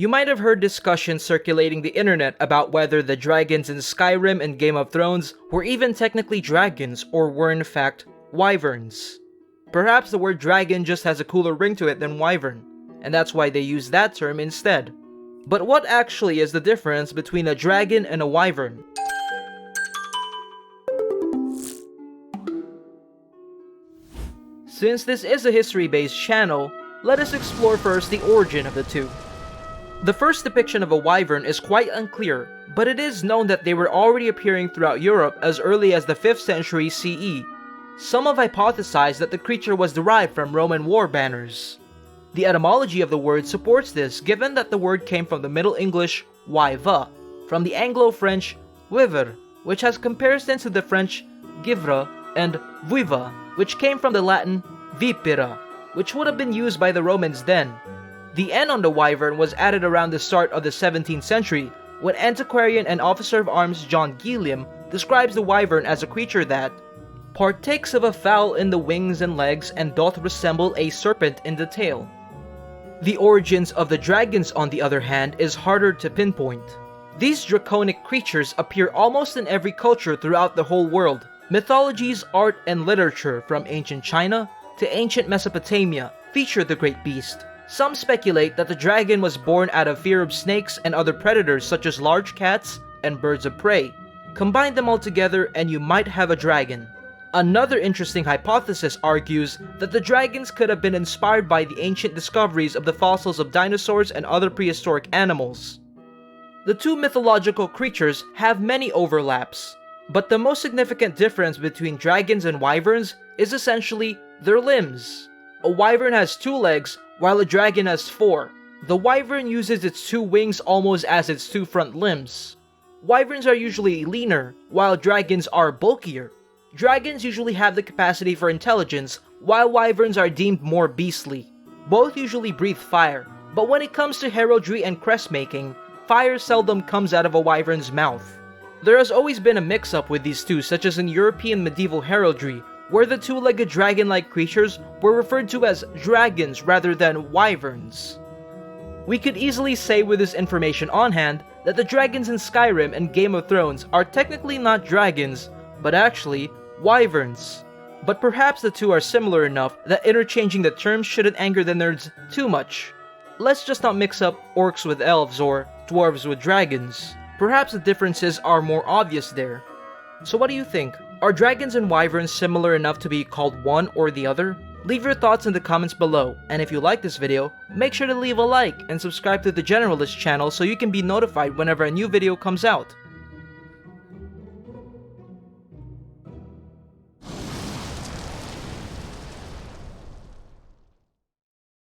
You might have heard discussions circulating the internet about whether the dragons in Skyrim and Game of Thrones were even technically dragons or were in fact wyverns. Perhaps the word dragon just has a cooler ring to it than wyvern, and that's why they use that term instead. But what actually is the difference between a dragon and a wyvern? Since this is a history-based channel, let us explore first the origin of the two. The first depiction of a wyvern is quite unclear, but it is known that they were already appearing throughout Europe as early as the 5th century CE. Some have hypothesized that the creature was derived from Roman war banners. The etymology of the word supports this, given that the word came from the Middle English wyva, from the Anglo-French wyver, which has comparisons to the French givre, and viva, which came from the Latin vipera, which would have been used by the Romans then. The N on the wyvern was added around the start of the 17th century, when antiquarian and officer of arms John Gilliam describes the wyvern as a creature that partakes of a fowl in the wings and legs and doth resemble a serpent in the tail. The origins of the dragons, on the other hand, is harder to pinpoint. These draconic creatures appear almost in every culture throughout the whole world. Mythologies, art, and literature from ancient China to ancient Mesopotamia feature the great beast. Some speculate that the dragon was born out of fear of snakes and other predators such as large cats and birds of prey. Combine them all together and you might have a dragon. Another interesting hypothesis argues that the dragons could have been inspired by the ancient discoveries of the fossils of dinosaurs and other prehistoric animals. The two mythological creatures have many overlaps, but the most significant difference between dragons and wyverns is essentially their limbs. A wyvern has 2 legs, while a dragon has 4. The wyvern uses its 2 wings almost as its 2 front limbs. Wyverns are usually leaner, while dragons are bulkier. Dragons usually have the capacity for intelligence, while wyverns are deemed more beastly. Both usually breathe fire, but when it comes to heraldry and crest making, fire seldom comes out of a wyvern's mouth. There has always been a mix-up with these two, such as in European medieval heraldry, where the 2-legged dragon-like creatures were referred to as dragons rather than wyverns. We could easily say with this information on hand that the dragons in Skyrim and Game of Thrones are technically not dragons, but actually wyverns. But perhaps the two are similar enough that interchanging the terms shouldn't anger the nerds too much. Let's just not mix up orcs with elves or dwarves with dragons. Perhaps the differences are more obvious there. So what do you think? Are dragons and wyverns similar enough to be called one or the other? Leave your thoughts in the comments below, and if you like this video, make sure to leave a like and subscribe to the Generalist channel so you can be notified whenever a new video comes out.